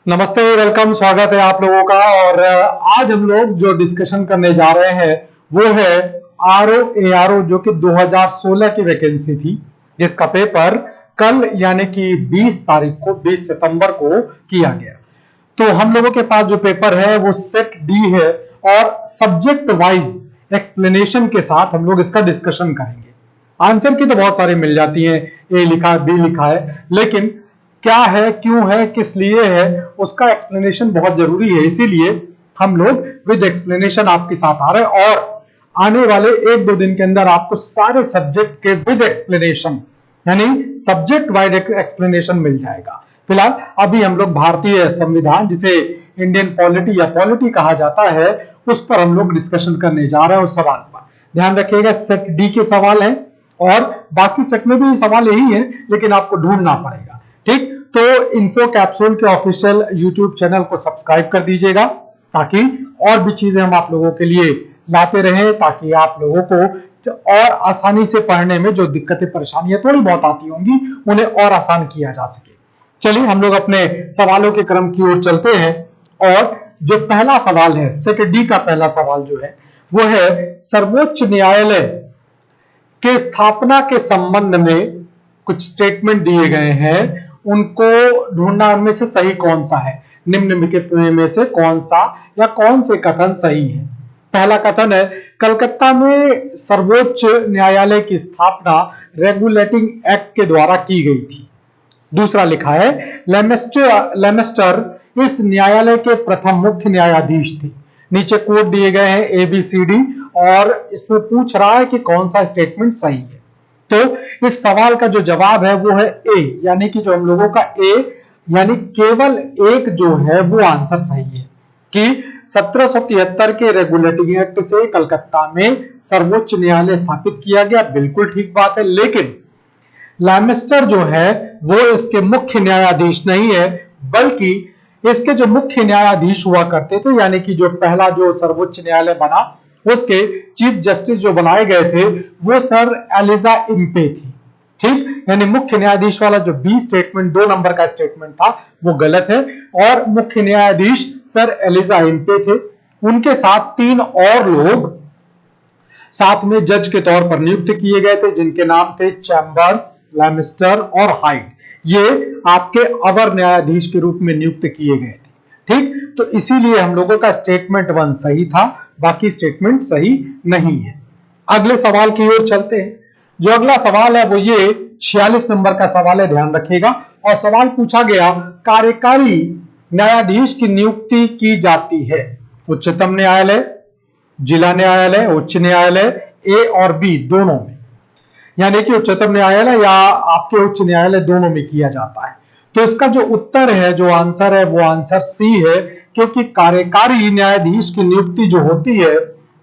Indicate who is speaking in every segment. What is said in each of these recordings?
Speaker 1: नमस्ते, वेलकम, स्वागत है आप लोगों का। और आज हम लोग जो डिस्कशन करने जा रहे हैं वो है RO-ARO, जो कि 2016 की वैकेंसी थी, जिसका पेपर कल यानी कि 20 तारीख को 20 सितंबर को किया गया। तो हम लोगों के पास जो पेपर है वो सेट डी है और सब्जेक्ट वाइज एक्सप्लेनेशन के साथ हम लोग इसका डिस्कशन करेंगे। आंसर की तो बहुत सारी मिल जाती है, ए लिखा बी लिखा है, लेकिन क्या है, क्यों है, किस लिए है, उसका एक्सप्लेनेशन बहुत जरूरी है। इसीलिए हम लोग विद एक्सप्लेनेशन आपके साथ आ रहे हैं और आने वाले 1-2 दिन के अंदर आपको सारे सब्जेक्ट के विद एक्सप्लेनेशन यानी सब्जेक्ट वाइड एक्सप्लेनेशन मिल जाएगा। फिलहाल अभी हम लोग भारतीय संविधान, जिसे इंडियन पॉलिटी या पॉलिटी कहा जाता है, उस पर हम लोग डिस्कशन करने जा रहे हैं। उस सवाल पर ध्यान रखिएगा, सेट डी के सवाल हैं और बाकी सेट में भी सवाल यही है, लेकिन आपको ढूंढना पड़ेगा। ठीक, तो इन्फो कैप्सूल के ऑफिशियल यूट्यूब चैनल को सब्सक्राइब कर दीजिएगा ताकि और भी चीजें हम आप लोगों के लिए लाते रहें, ताकि आप लोगों को और आसानी से पढ़ने में जो दिक्कतें परेशानियां थोड़ी बहुत आती होंगी उन्हें और आसान किया जा सके। चलिए हम लोग अपने सवालों के क्रम की ओर चलते हैं और जो पहला सवाल है, सेट डी का पहला सवाल जो है वो है, सर्वोच्च न्यायालय के स्थापना के संबंध में कुछ स्टेटमेंट दिए गए हैं, उनको ढूंढना उनमें से सही कौन सा है, निम्नलिखित में से कौन सा या कौन से कथन सही है। पहला कथन है, कलकत्ता में सर्वोच्च न्यायालय की स्थापना रेगुलेटिंग एक्ट के द्वारा की गई थी। दूसरा लिखा है, लेमेस्टर इस न्यायालय के प्रथम मुख्य न्यायाधीश थे। नीचे कोड दिए गए हैं ABCD और इसमें पूछ रहा है कि कौन सा स्टेटमेंट सही है। तो इस सवाल का जो जवाब है वो है ए, यानी कि जो हम लोगों का ए यानी केवल एक जो है वो आंसर सही है कि 1773 के रेगुलेटिंग एक्ट से कलकत्ता में सर्वोच्च न्यायालय स्थापित किया गया। बिल्कुल ठीक बात है, लेकिन लेमेस्टर जो है वो इसके मुख्य न्यायाधीश नहीं है, बल्कि इसके जो मुख्य न्यायाधीश हुआ करते थे, यानी कि जो पहला जो सर्वोच्च न्यायालय बना उसके चीफ जस्टिस जो बनाए गए थे वो सर एलिजा इम्पे थी। ठीक, यानी मुख्य न्यायाधीश वाला जो बी स्टेटमेंट 2 नंबर का स्टेटमेंट था वो गलत है और मुख्य न्यायाधीश सर एलिजा इम्पे थे। उनके साथ 3 और लोग साथ में जज के तौर पर नियुक्त किए गए थे, जिनके नाम थे चैम्बर्स, लेमेस्टर और हाइड। ये आपके अवर न्यायाधीश के रूप में नियुक्त किए गए थे। ठीक, तो इसीलिए हम लोगों का स्टेटमेंट 1 सही था, बाकी स्टेटमेंट सही नहीं है। अगले सवाल की ओर चलते हैं। जो अगला सवाल है वो ये 46 नंबर का सवाल है, ध्यान रखिएगा। और सवाल पूछा गया, कार्यकारी न्यायाधीश की नियुक्ति की जाती है उच्चतम न्यायालय, जिला न्यायालय, उच्च न्यायालय, ए और बी दोनों में, यानी कि उच्चतम न्यायालय या आपके उच्च न्यायालय दोनों में किया जाता है। तो इसका जो उत्तर है, जो आंसर है वो आंसर सी है, क्योंकि कार्यकारी न्यायाधीश की नियुक्ति जो होती है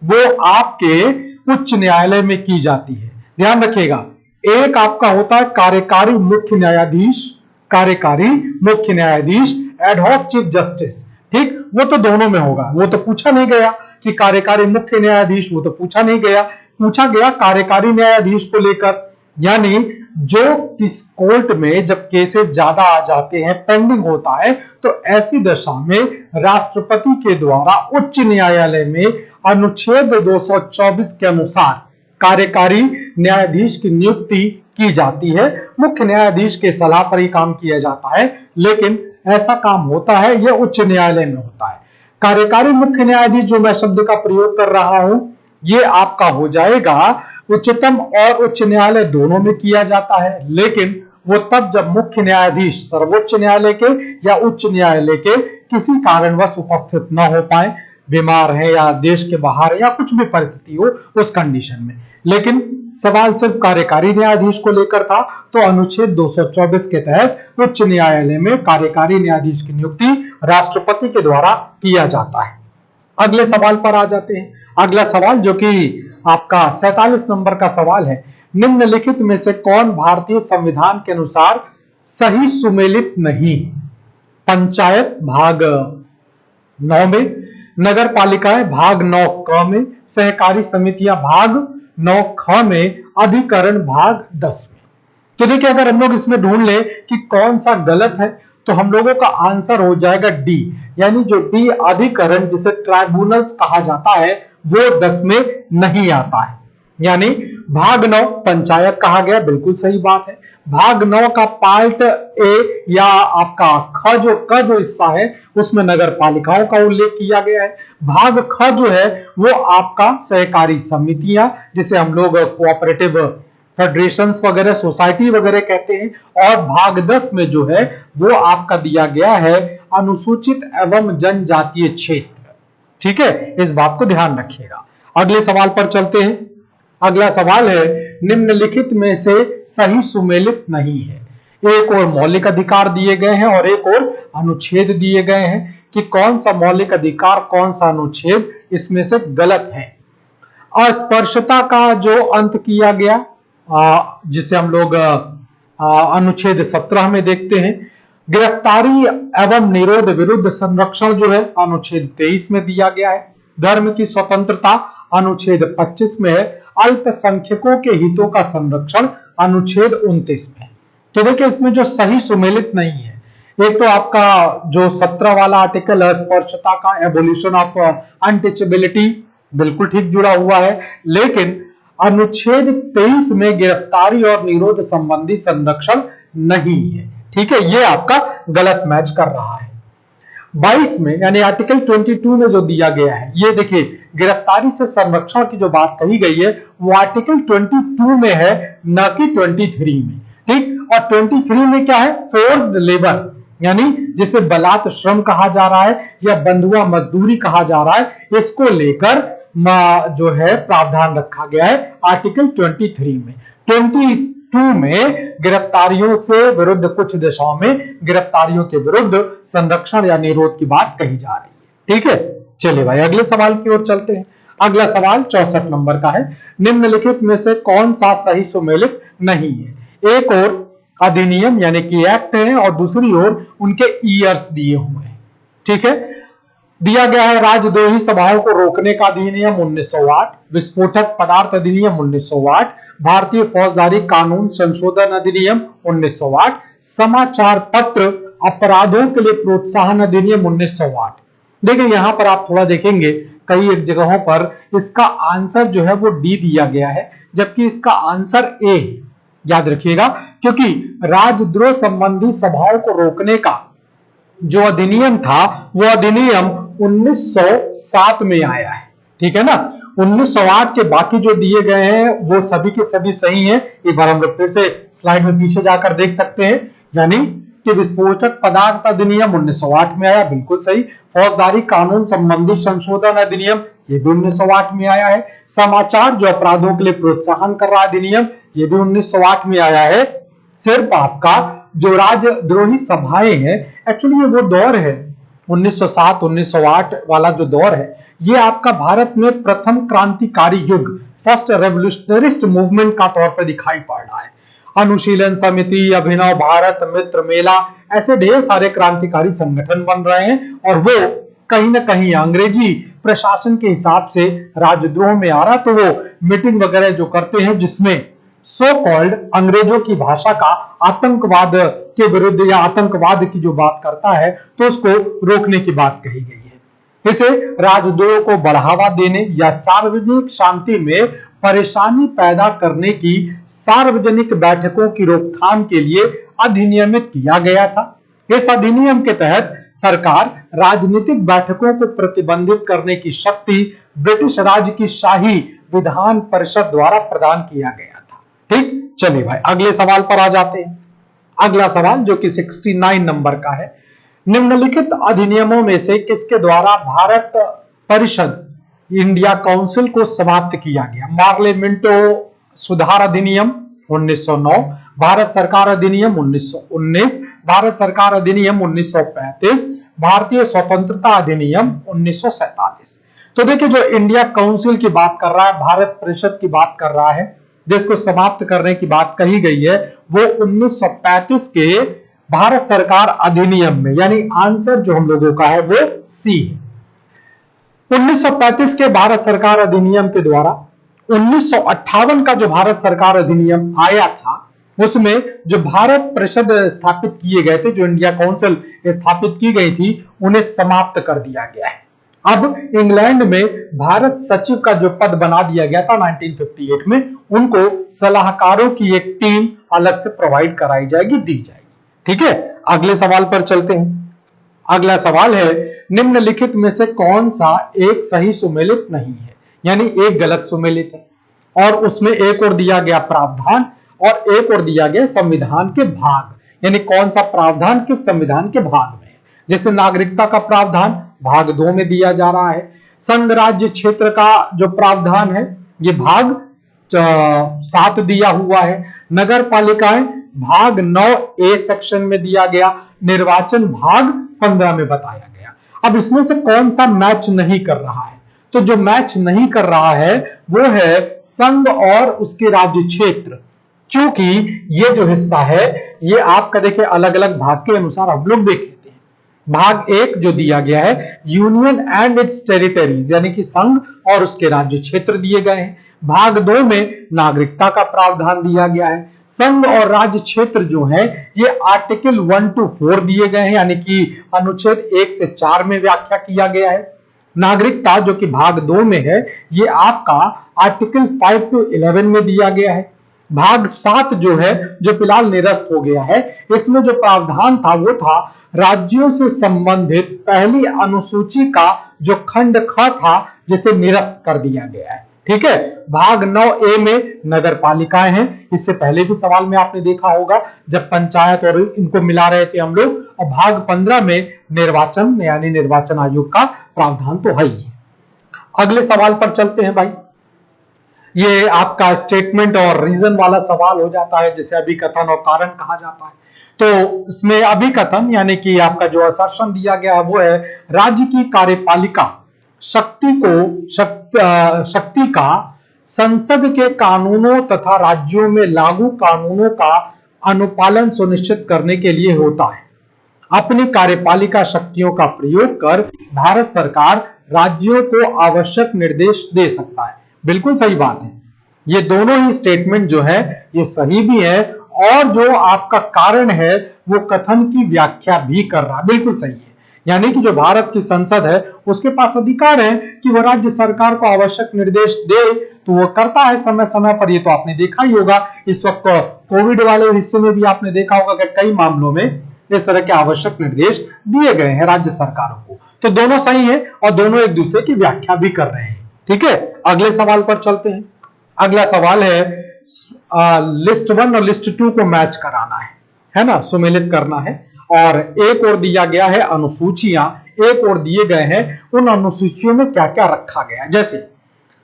Speaker 1: वो आपके उच्च न्यायालय में की जाती है। ध्यान रखिएगा, एक आपका होता है कार्यकारी मुख्य न्यायाधीश, कार्यकारी मुख्य न्यायाधीश, एडहॉक चीफ जस्टिस। ठीक, वो तो दोनों में होगा, वो तो पूछा नहीं गया कि कार्यकारी मुख्य न्यायाधीश, वो तो पूछा नहीं गया, पूछा गया कार्यकारी न्यायाधीश को लेकर। यानी जो किस कोर्ट में जब केसेस ज्यादा आ जाते हैं, पेंडिंग होता है, तो ऐसी दशा में राष्ट्रपति के द्वारा उच्च न्यायालय में अनुच्छेद 224 के अनुसार कार्यकारी न्यायाधीश की नियुक्ति की जाती है। मुख्य न्यायाधीश के सलाह पर ही काम किया जाता है, लेकिन ऐसा काम होता है यह उच्च न्यायालय में होता है। कार्यकारी मुख्य न्यायाधीश जो मैं शब्द का प्रयोग कर रहा हूं, ये आपका हो जाएगा उच्चतम और उच्च न्यायालय दोनों में किया जाता है, लेकिन वो तब जब मुख्य न्यायाधीश सर्वोच्च न्यायालय के या उच्च न्यायालय के किसी कारणवश उपस्थित न हो पाए, बीमार है या देश के बाहर है या कुछ भी परिस्थिति हो उस कंडीशन में। लेकिन सवाल सिर्फ कार्यकारी न्यायाधीश को लेकर था, तो अनुच्छेद 224 के तहत उच्च न्यायालय में कार्यकारी न्यायाधीश की नियुक्ति राष्ट्रपति के द्वारा किया जाता है। अगले सवाल पर आ जाते हैं। अगला सवाल जो कि आपका 47 नंबर का सवाल है, निम्नलिखित में से कौन भारतीय संविधान के अनुसार सही सुमेलित नहीं? पंचायत भाग 9 में, नगर पालिकाएं भाग 9 क में, सहकारी समितियां भाग 9 ख में, अधिकरण भाग 10 में। तो देखिए, अगर हम लोग इसमें ढूंढ ले कि कौन सा गलत है, तो हम लोगों का आंसर हो जाएगा डी, यानी जो डी अधिकरण जिसे ट्राइब्यूनल्स कहा जाता है वो 10 में नहीं आता है। यानी भाग 9 पंचायत कहा गया, बिल्कुल सही बात है। भाग 9 का पार्ट ए या आपका ख जो हिस्सा है उसमें नगर पालिकाओं का उल्लेख किया गया है। भाग ख जो है वो आपका सहकारी समितियां, जिसे हम लोग कोऑपरेटिव फेडरेशंस वगैरह, सोसाइटी वगैरह कहते हैं। और भाग 10 में जो है वो आपका दिया गया है अनुसूचित एवं जनजातीय क्षेत्र। ठीक है, इस बात को ध्यान रखिएगा। अगले सवाल पर चलते हैं। अगला सवाल है, निम्नलिखित में से सही सुमेलित नहीं है। एक और मौलिक अधिकार दिए गए हैं और एक और अनुच्छेद दिए गए हैं कि कौन सा मौलिक अधिकार कौन सा अनुच्छेद इसमें से गलत है। अस्पर्शता का जो अंत किया गया, जिसे हम लोग अनुच्छेद 17 में देखते हैं। गिरफ्तारी एवं निरोध विरुद्ध संरक्षण जो है अनुच्छेद 23 में दिया गया है। धर्म की स्वतंत्रता अनुच्छेद 25 में है। अल्पसंख्यकों के हितों का संरक्षण अनुच्छेद 29 में है। तो देखिए इसमें जो सही सुमेलित नहीं है, एक तो आपका जो 17 वाला आर्टिकल अस्पर्शता का एबोल्यूशन ऑफ अनटचेबिलिटी बिल्कुल ठीक जुड़ा हुआ है, लेकिन अनुच्छेद 23 में गिरफ्तारी और निरोध संबंधी संरक्षण नहीं है। ठीक है, ये आपका गलत मैच कर रहा है। 22 में यानी आर्टिकल 22 में जो दिया गया है, ये देखिए गिरफ्तारी से संरक्षण की जो बात कही गई है वो आर्टिकल 22 में है, न कि 23 में। ठीक, और 23 में क्या है, फोर्स्ड लेबर, यानी जिसे बलात् श्रम कहा जा रहा है या बंधुआ मजदूरी कहा जा रहा है, इसको लेकर जो है प्रावधान रखा गया है आर्टिकल 23 में। 22 में गिरफ्तारियों से विरुद्ध, कुछ दिशाओं में गिरफ्तारियों के विरुद्ध संरक्षण या निरोध की बात कही जा रही है। ठीक है, चलिए भाई अगले सवाल की ओर चलते हैं। अगला सवाल 64 नंबर का है, निम्नलिखित में से कौन सा सही सुमेलित नहीं है। एक और अधिनियम यानी कि एक्ट है और दूसरी ओर उनके ईयर्स दिए हुए हैं। ठीक है, दिया गया है राजद्रोही सभाओं को रोकने का अधिनियम 1908, विस्फोटक पदार्थ अधिनियम 1908, भारतीय फौजदारी कानून संशोधन अधिनियम 1908, समाचार पत्र अपराधों के लिए प्रोत्साहन अधिनियम 1908। देखिए यहां पर आप थोड़ा देखेंगे कई एक जगहों पर इसका आंसर जो है वो डी दिया गया है, जबकि इसका आंसर ए। याद रखिएगा, क्योंकि राजद्रोह संबंधी सभाओं को रोकने का जो अधिनियम था वो अधिनियम 1907 में आया है। ठीक है ना, 1908 के बाकी जो दिए गए हैं वो सभी के सभी सही हैं। एक बार हम लोग फिर से स्लाइड में पीछे जाकर देख सकते हैं। यानी कि विस्फोटक पदार्थ अधिनियम 1908 में आया, बिल्कुल सही। फौजदारी कानून संबंधी संशोधन अधिनियम ये भी 1908 में आया है। समाचार जो अपराधों के लिए प्रोत्साहन कर रहा अधिनियम ये भी 1908 में आया है। सिर्फ आपका जो राजद्रोही सभाएं हैं, एक्चुअली ये वो दौर है 1907-1908 वाला जो दौर है, ये आपका भारत में प्रथम क्रांतिकारी युग, फर्स्ट रेवोल्यूशनरिस्ट मूवमेंट का तौर पर दिखाई पड़ रहा है। अनुशीलन समिति, अभिनव भारत मित्र मेला, ऐसे ढेर सारे क्रांतिकारी संगठन बन रहे हैं और वो कहीं ना कहीं अंग्रेजी प्रशासन के हिसाब से राजद्रोह में आ रहा, तो वो मीटिंग वगैरह जो करते हैं जिसमें सो कॉल्ड अंग्रेजों की भाषा का आतंकवाद के विरुद्ध या आतंकवाद की जो बात करता है तो उसको रोकने की बात कही गई है। इसे राजद्रोह को बढ़ावा देने या सार्वजनिक शांति में परेशानी पैदा करने की सार्वजनिक बैठकों की रोकथाम के लिए अधिनियमित किया गया था। इस अधिनियम के तहत सरकार राजनीतिक बैठकों को प्रतिबंधित करने की शक्ति ब्रिटिश राज की शाही विधान परिषद द्वारा प्रदान किया गया था। ठीक, चलिए भाई अगले सवाल पर आ जाते हैं। अगला सवाल जो कि 69 नंबर का है, निम्नलिखित अधिनियमों में से किसके द्वारा भारत परिषद इंडिया काउंसिल को समाप्त किया गया। मार्लेमेंटो सुधार अधिनियम 1909, भारत सरकार अधिनियम 1919, भारत सरकार अधिनियम 1935, भारतीय स्वतंत्रता अधिनियम 1947। तो देखिए जो इंडिया काउंसिल की बात कर रहा है, भारत परिषद की बात कर रहा है, जिसको समाप्त करने की बात कही गई है, वो 1935 के भारत सरकार अधिनियम में, यानी आंसर जो हम लोगों का है वो सी है। 1935 के भारत सरकार अधिनियम के द्वारा 1958 का जो भारत सरकार अधिनियम आया था उसमें जो भारत परिषद स्थापित किए गए थे, जो इंडिया काउंसिल स्थापित की गई थी, उन्हें समाप्त कर दिया गया है। अब इंग्लैंड में भारत सचिव का जो पद बना दिया गया था 1958 में, उनको सलाहकारों की एक टीम अलग से प्रोवाइड कराई जाएगी, दी जाएगी। ठीक है, अगले सवाल पर चलते हैं। अगला सवाल है, निम्नलिखित में से कौन सा एक सही सुमेलित नहीं है, यानी एक गलत सुमेलित है, और उसमें एक और दिया गया प्रावधान और एक और दिया गया संविधान के भाग, यानी कौन सा प्रावधान किस संविधान के भाग में है। जैसे नागरिकता का प्रावधान भाग 2 में दिया जा रहा है, संघ राज्य क्षेत्र का जो प्रावधान है ये भाग 7 दिया हुआ है, नगर पालिकाएं भाग 9A सेक्शन में दिया गया, निर्वाचन भाग 15 में बताया गया। अब इसमें से कौन सा मैच नहीं कर रहा है, तो जो मैच नहीं कर रहा है वो है संघ और उसके राज्य क्षेत्र, क्योंकि ये जो हिस्सा है ये आपका देखिए अलग अलग भाग के अनुसार हम लोग देख लेते हैं। भाग 1 जो दिया गया है यूनियन एंड इट्स टेरिटरीज, यानी कि संघ और उसके राज्य क्षेत्र दिए गए हैं। भाग 2 में नागरिकता का प्रावधान दिया गया है। संघ और राज्य क्षेत्र जो है ये आर्टिकल 1 to 4 दिए गए हैं, यानी कि अनुच्छेद 1 से 4 में व्याख्या किया गया है। नागरिकता जो कि भाग 2 में है ये आपका आर्टिकल 5 to 11 में दिया गया है। भाग 7 जो है, जो फिलहाल निरस्त हो गया है, इसमें जो प्रावधान था वो था राज्यों से संबंधित पहली अनुसूची का जो खंड ख था, जिसे निरस्त कर दिया गया है। ठीक है, भाग 9A में नगर पालिकाएं हैं, इससे पहले भी सवाल में आपने देखा होगा जब पंचायत और इनको मिला रहे थे हम लोग। और भाग 15 में निर्वाचन यानी निर्वाचन आयोग का प्रावधान तो है ही है। अगले सवाल पर चलते हैं भाई। ये आपका स्टेटमेंट और रीजन वाला सवाल हो जाता है, जिसे अभिकथन और कारण कहा जाता है। तो इसमें अभिकथन यानी कि आपका जो असर्शन दिया गया है वो है राज्य की कार्यपालिका शक्ति का संसद के कानूनों तथा राज्यों में लागू कानूनों का अनुपालन सुनिश्चित करने के लिए होता है। अपनी कार्यपालिका शक्तियों का प्रयोग कर भारत सरकार राज्यों को आवश्यक निर्देश दे सकता है। बिल्कुल सही बात है, ये दोनों ही स्टेटमेंट जो है ये सही भी है, और जो आपका कारण है वो कथन की व्याख्या भी कर रहा है, बिल्कुल सही है। यानी कि जो भारत की संसद है उसके पास अधिकार है कि वो राज्य सरकार को आवश्यक निर्देश दे, तो वो करता है समय समय पर। ये तो आपने देखा ही होगा, इस वक्त कोविड वाले हिस्से में भी आपने देखा होगा कि कई मामलों में इस तरह के आवश्यक निर्देश दिए गए हैं राज्य सरकारों को। तो दोनों सही है और दोनों एक दूसरे की व्याख्या भी कर रहे हैं। ठीक है, अगले सवाल पर चलते हैं। अगला सवाल है लिस्ट 1 और लिस्ट 2 को मैच कराना है ना, सुमेलित करना है। और एक और दिया गया है अनुसूचियां, एक और दिए गए हैं उन अनुसूचियों में क्या क्या रखा गया। जैसे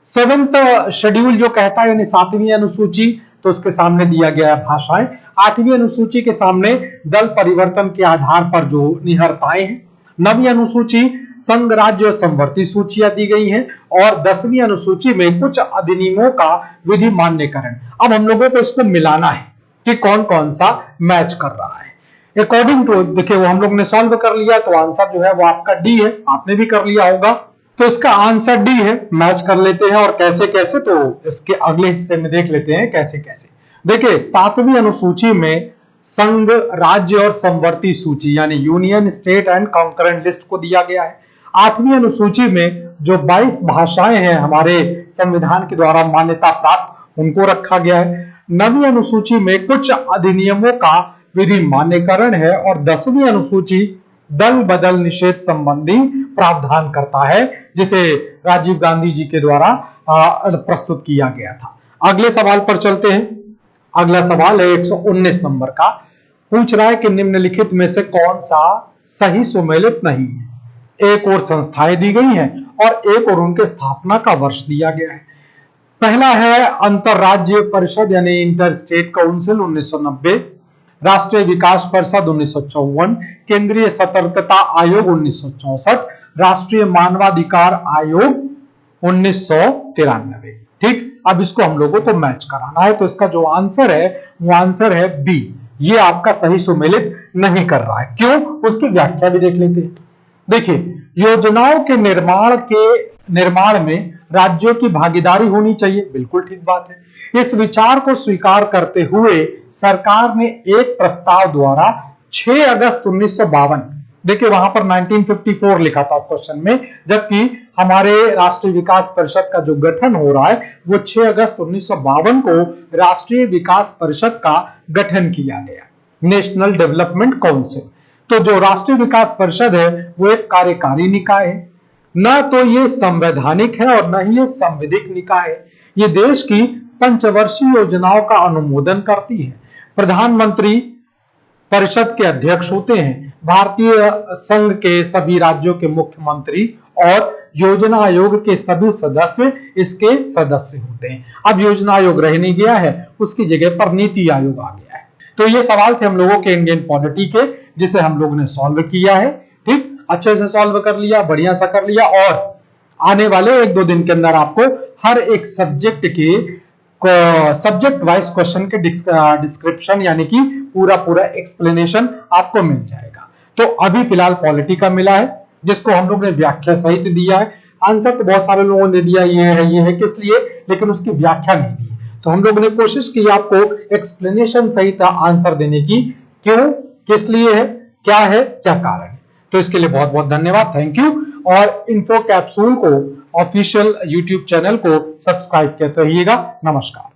Speaker 1: 7th शेड्यूल जो कहता है यानी 7वीं अनुसूची, तो उसके सामने दिया गया है भाषाएं। 8वीं अनुसूची के सामने दल परिवर्तन के आधार पर जो निहरताएं हैं। 9वीं अनुसूची संघ राज्य और संवर्ती सूचियां दी गई हैं, और 10वीं अनुसूची में कुछ अधिनियमों का विधि मान्यकरण। अब हम लोगों को इसको मिलाना है कि कौन कौन सा मैच कर रहा है। अकॉर्डिंग टू देखिए वो हम लोग ने सॉल्व कर लिया, तो आंसर जो है वो आपका डी है, आपने भी कर लिया होगा। तो इसका आंसर डी है। मैच कर लेते हैं और कैसे कैसे, तो इसके अगले हिस्से में देख लेते हैं कैसे कैसे। देखिए 7वीं अनुसूची में संघ राज्य और संवर्ती सूची यानी union state and concurrent list को दिया गया है। 8वीं अनुसूची में जो 22 भाषाएं हैं हमारे संविधान के द्वारा मान्यता प्राप्त, उनको रखा गया है। 9वीं अनुसूची में कुछ अधिनियमों का विधि मान्यकरण है, और 10वीं अनुसूची दल बदल निषेध संबंधी प्रावधान करता है, जिसे राजीव गांधी जी के द्वारा प्रस्तुत किया गया था। अगले सवाल पर चलते हैं। अगला सवाल है 119 नंबर का, पूछ रहा है कि निम्नलिखित में से कौन सा सही सुमेलित नहीं है। एक और संस्थाएं दी गई हैं और एक और उनके स्थापना का वर्ष दिया गया है। पहला है अंतरराज्य परिषद यानी इंटर स्टेट काउंसिल 1990, राष्ट्रीय विकास परिषद 1954, केंद्रीय सतर्कता आयोग 1964, राष्ट्रीय मानवाधिकार आयोग 1993। ठीक, अब इसको हम लोगों को मैच कराना है, तो इसका जो आंसर है वो आंसर है बी। ये आपका सही सुमेलित नहीं कर रहा है। क्यों, उसकी व्याख्या भी देख लेते हैं। देखिए, योजनाओं के निर्माण में राज्यों की भागीदारी होनी चाहिए, बिल्कुल ठीक बात है। इस विचार को स्वीकार करते हुए सरकार ने एक प्रस्ताव द्वारा 6 अगस्त 1952, देखिए वहां पर 1954 लिखा था क्वेश्चन में, जबकि हमारे राष्ट्रीय विकास परिषद का जो गठन हो रहा है वो 6 अगस्त 1952 को राष्ट्रीय विकास परिषद का गठन किया गया, नेशनल डेवलपमेंट काउंसिल। तो जो राष्ट्रीय विकास परिषद है वो एक कार्यकारी निकाय है, न तो ये संवैधानिक है और न ही ये संविधिक निकाय है। ये देश की पंचवर्षीय योजनाओं का अनुमोदन करती है। प्रधानमंत्री परिषद के अध्यक्ष होते हैं। भारतीय संघ के सभी राज्यों के मुख्यमंत्री और योजना आयोग के सभी सदस्य इसके सदस्य होते हैं। अब योजना आयोग रह नहीं गया है, उसकी जगह पर नीति आयोग आ गया है। तो ये सवाल थे हम लोगों के इंडियन पॉलिटी के, जिसे हम लोगों ने सॉल्व किया है। ठीक, अच्छे से सॉल्व कर लिया, बढ़िया सा कर लिया। और आने वाले 1-2 दिन के अंदर आपको हर एक सब्जेक्ट के सब्जेक्ट वाइज क्वेश्चन के डिस्क्रिप्शन यानी कि पूरा एक्सप्लेनेशन आपको मिल जाएगा। तो अभी फिलहाल पॉलिटी का मिला है, जिसको हम लोग ने व्याख्या सहित दिया है। आंसर तो बहुत सारे लोगों ने दिया, ये है किस लिए, लेकिन उसकी व्याख्या नहीं दी। तो हम लोगों ने कोशिश की आपको एक्सप्लेनेशन सहित आंसर देने की, क्यों, किस लिए है, क्या कारण है। तो इसके लिए बहुत बहुत धन्यवाद, थैंक यू। और इन्फो कैप्सूल को ऑफिशियल यूट्यूब चैनल को सब्सक्राइब करते रहिएगा। नमस्कार।